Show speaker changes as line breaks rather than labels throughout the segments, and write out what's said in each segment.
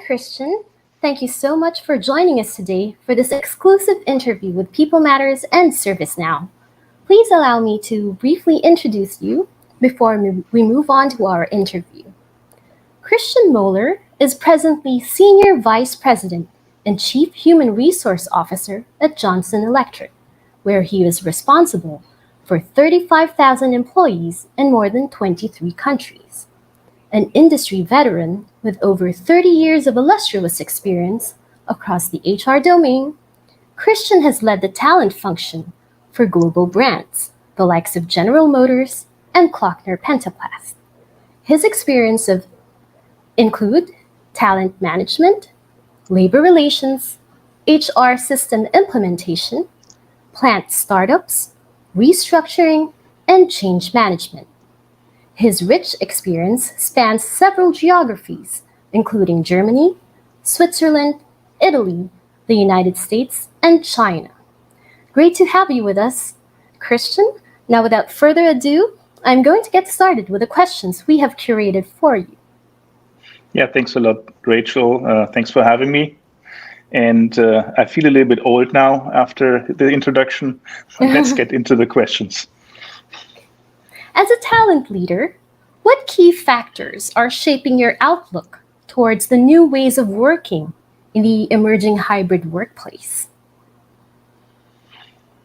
Christian. Thank you so much for joining us today for this exclusive interview with People Matters and ServiceNow. Please allow me to briefly introduce you before we move on to our interview. Christian Moeller is presently Senior Vice President and Chief Human Resource Officer at Johnson Electric, where he is responsible for 35,000 employees in more than 23 countries. An industry veteran with over 30 years of illustrious experience across the HR domain, Christian has led the talent function for global brands, the likes of General Motors and Klockner Pentaplast. His experience of include talent management, labor relations, HR system implementation, plant startups, restructuring, and change management. His rich experience spans several geographies, including Germany, Switzerland, Italy, the United States, and China. Great to have you with us, Christian. Now, without further ado, I'm going to get started with the questions we have curated for you.
Yeah, thanks a lot, Rachel. Thanks for having me. And I feel a little bit old now after the introduction. Let's get into the questions.
As a talent leader, what key factors are shaping your outlook towards the new ways of working in the emerging hybrid workplace?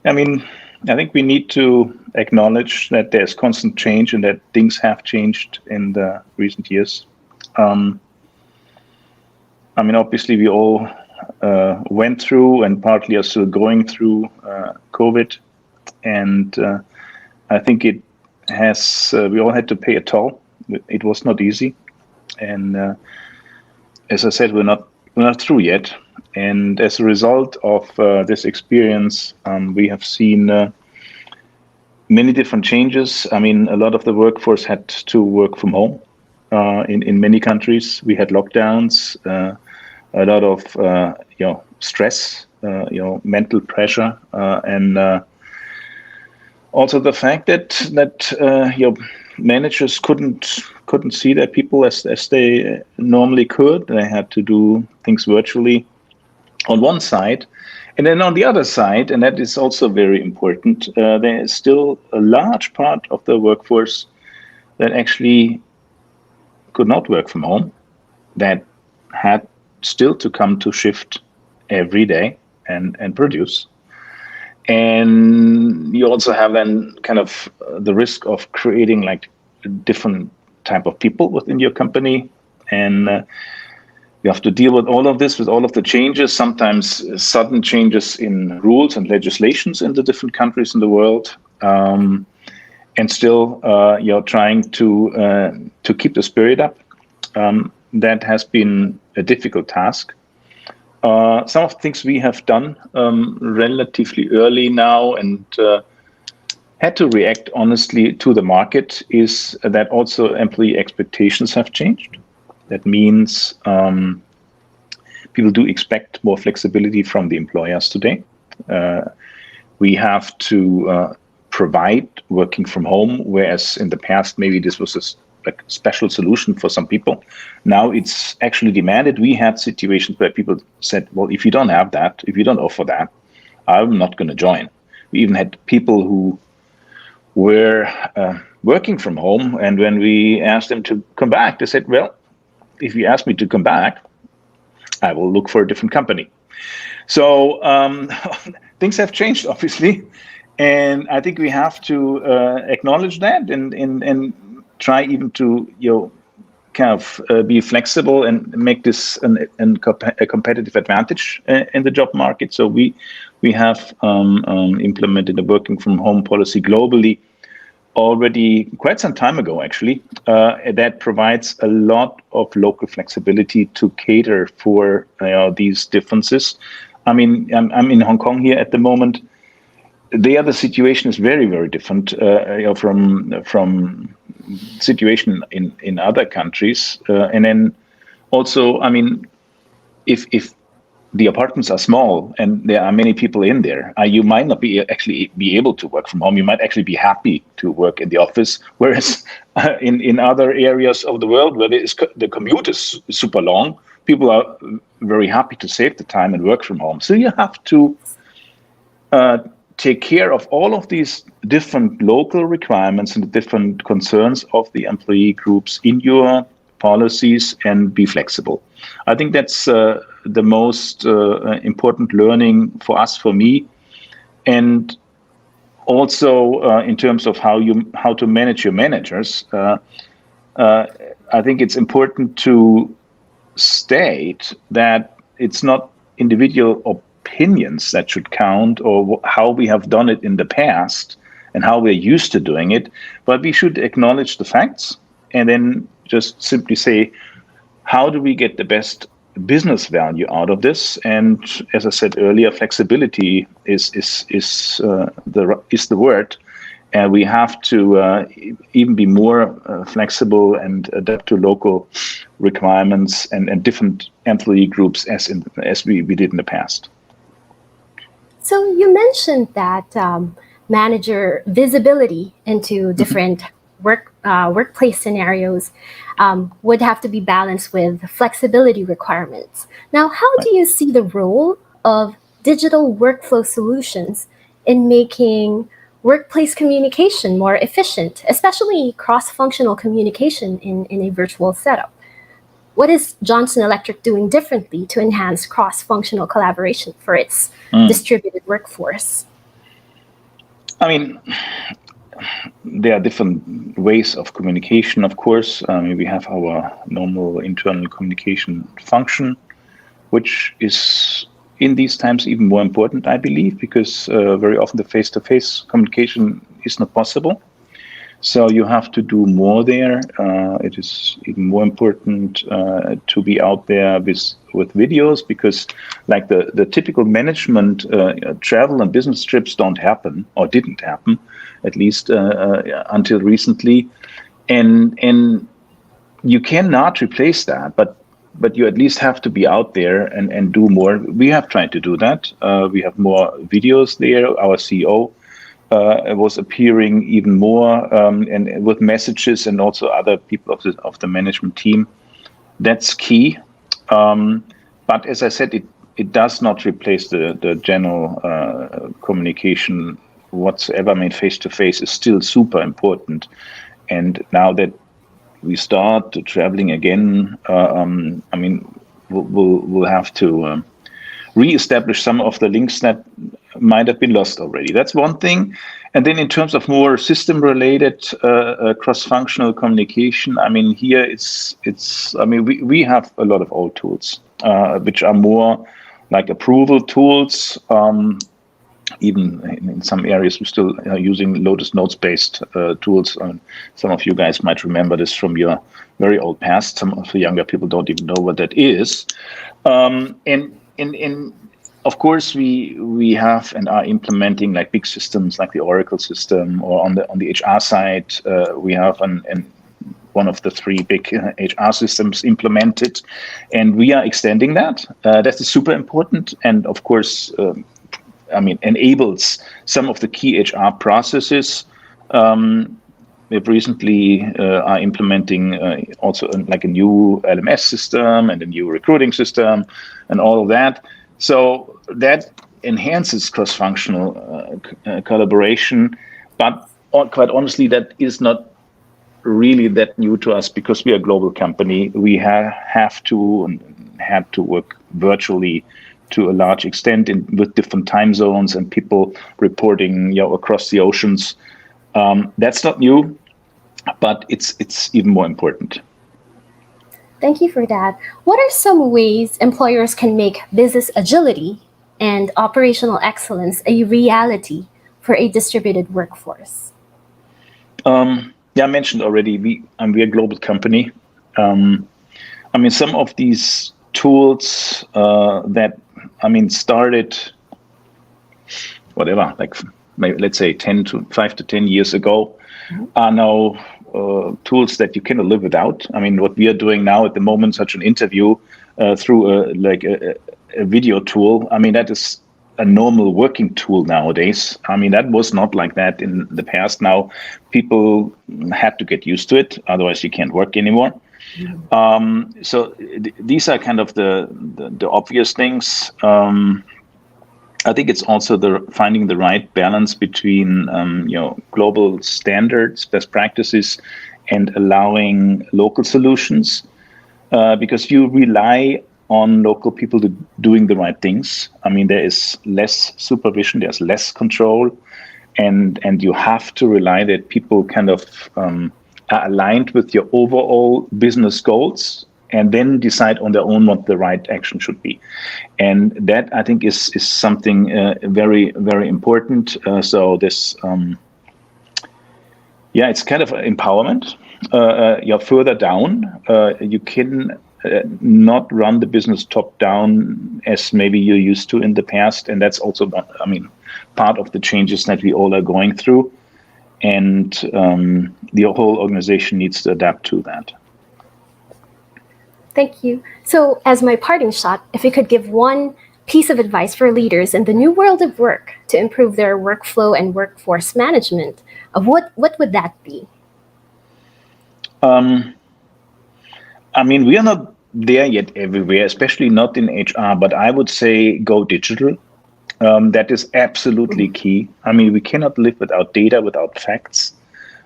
I think we need to acknowledge that there's constant change and that things have changed in the recent years. Obviously, we all went through and partly are still going through COVID. And I think we all had to pay a toll. It was not easy. And as I said, we're not through yet. And as a result of this experience, we have seen many different changes. A lot of the workforce had to work from home. In many countries, we had lockdowns, a lot of stress, mental pressure, and also the fact that managers couldn't see their people as they normally could. They had to do things virtually on one side. And then on the other side, and that is also very important, there is still a large part of the workforce that actually could not work from home, that had still to come to shift every day and produce. And you also have then kind of the risk of creating like a different type of people within your company. And you have to deal with all of this, with all of the changes, sometimes sudden changes in rules and legislations in the different countries in the world. And still you're trying to keep the spirit up. That has been a difficult task. Some of the things we have done relatively early now and had to react honestly to the market is that also employee expectations have changed. That means people do expect more flexibility from the employers today. We have to provide working from home, whereas in the past maybe this was a special solution for some people. Now it's actually demanded. We had situations where people said, well, if you don't have that, if you don't offer that, I'm not going to join. We even had people who were working from home, and when we asked them to come back, they said, well, if you ask me to come back, I will look for a different company. So things have changed, obviously. And I think we have to acknowledge that and try even to be flexible and make this a competitive advantage in the job market. So we have implemented a working from home policy globally already quite some time ago, actually, that provides a lot of local flexibility to cater for these differences. I'm in Hong Kong here at the moment. There, the situation is very, very different from situation in other countries. And then also, if the apartments are small and there are many people in there, you might not be able to work from home. You might actually be happy to work in the office. Whereas in other areas of the world where the commute is super long, people are very happy to save the time and work from home. So you have to take care of all of these different local requirements and the different concerns of the employee groups in your policies and be flexible. I think that's the most important learning for us, for me, and also in terms of how to manage your managers. I think it's important to state that it's not individual opinions that should count, or how we have done it in the past and how we're used to doing it, but we should acknowledge the facts and then just simply say, how do we get the best business value out of this? And as I said earlier, flexibility is the word. And we have to even be more flexible and adapt to local requirements and different employee groups as we did in the past.
So you mentioned that manager visibility into different workplace scenarios would have to be balanced with flexibility requirements. Now, how do you see the role of digital workflow solutions in making workplace communication more efficient, especially cross-functional communication in a virtual setup? What is Johnson Electric doing differently to enhance cross-functional collaboration for its distributed workforce?
I mean, there are different ways of communication, of course. We have our normal internal communication function, which is in these times even more important, I believe, because very often the face-to-face communication is not possible. So you have to do more there. It is even more important to be out there with videos, because like the typical management travel and business trips don't happen, or didn't happen, at least until recently. And you cannot replace that, but you at least have to be out there and do more. We have tried to do that. We have more videos there. Our CEO was appearing even more and with messages, and also other people of the management team. That's key. But as I said, it does not replace the general communication whatsoever. I mean, face-to-face is still super important. And now that we start traveling again, I mean, we'll have to re-establish some of the links that might have been lost already. That's one thing. And then in terms of more system-related cross-functional communication, I mean, here it's. I mean, we have a lot of old tools, which are more like approval tools. Even in some areas, we're still using Lotus Notes-based tools. Some of you guys might remember this from your very old past. Some of the younger people don't even know what that is. And of course, we have and are implementing like big systems like the Oracle system, or on the HR side, we have one of the three big HR systems implemented, and we are extending that. That is super important, and of course, I mean, enables some of the key HR processes. We've recently are implementing also like a new LMS system and a new recruiting system and all of that. So that enhances cross-functional collaboration. But quite honestly, that is not really that new to us, because we are a global company. We have to and had to work virtually to a large extent with different time zones and people reporting across the oceans. That's not new, but it's even more important.
Thank you for that. What are some ways employers can make business agility and operational excellence a reality for a distributed workforce?
I mentioned already, we're a global company. I mean, some of these tools that started whatever, like maybe let's say 5 to 10 years ago, are now tools that you cannot live without. I mean, what we are doing now at the moment, such an interview through a video tool, I mean, that is a normal working tool nowadays. I mean, that was not like that in the past. Now people had to get used to it, otherwise you can't work anymore. So these are kind of the obvious things. I think it's also finding the right balance between global standards, best practices, and allowing local solutions, because you rely on local people doing the right things. I mean, there is less supervision, there's less control, and you have to rely that people kind of are aligned with your overall business goals, and then decide on their own what the right action should be. And that, I think, is something very, very important. So this, it's kind of empowerment. You're further down. You can not run the business top down as maybe you used to in the past. And that's also, part of the changes that we all are going through. And the whole organization needs to adapt to that.
Thank you. So as my parting shot, if you could give one piece of advice for leaders in the new world of work to improve their workflow and workforce management, what would that be? We
are not there yet everywhere, especially not in HR, but I would say go digital. That is absolutely key. We cannot live without data, without facts.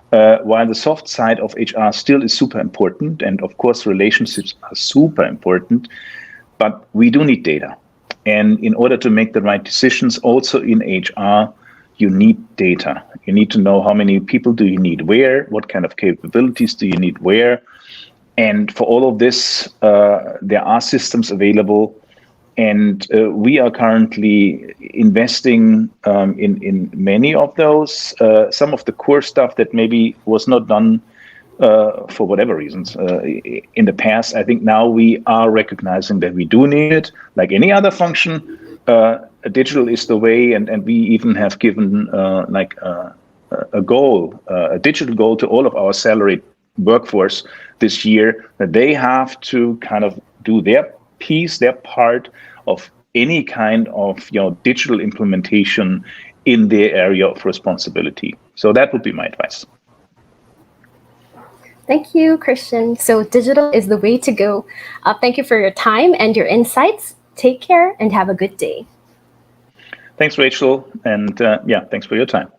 While the soft side of HR still is super important, and of course relationships are super important, but we do need data. And in order to make the right decisions also in HR, you need data. You need to know how many people do you need where, what kind of capabilities do you need where. And for all of this, there are systems available. And we are currently investing in many of those. Some of the core stuff that maybe was not done for whatever reasons in the past. I think now we are recognizing that we do need it. Like any other function, digital is the way. And we even have given a digital goal to all of our salaried workforce this year, that they have to kind of do their piece, their part of any kind of digital implementation in their area of responsibility. So that would be my advice.
Thank you, Christian. So digital is the way to go. Thank you for your time and your insights. Take care and have a good day.
Thanks, Rachel. And thanks for your time.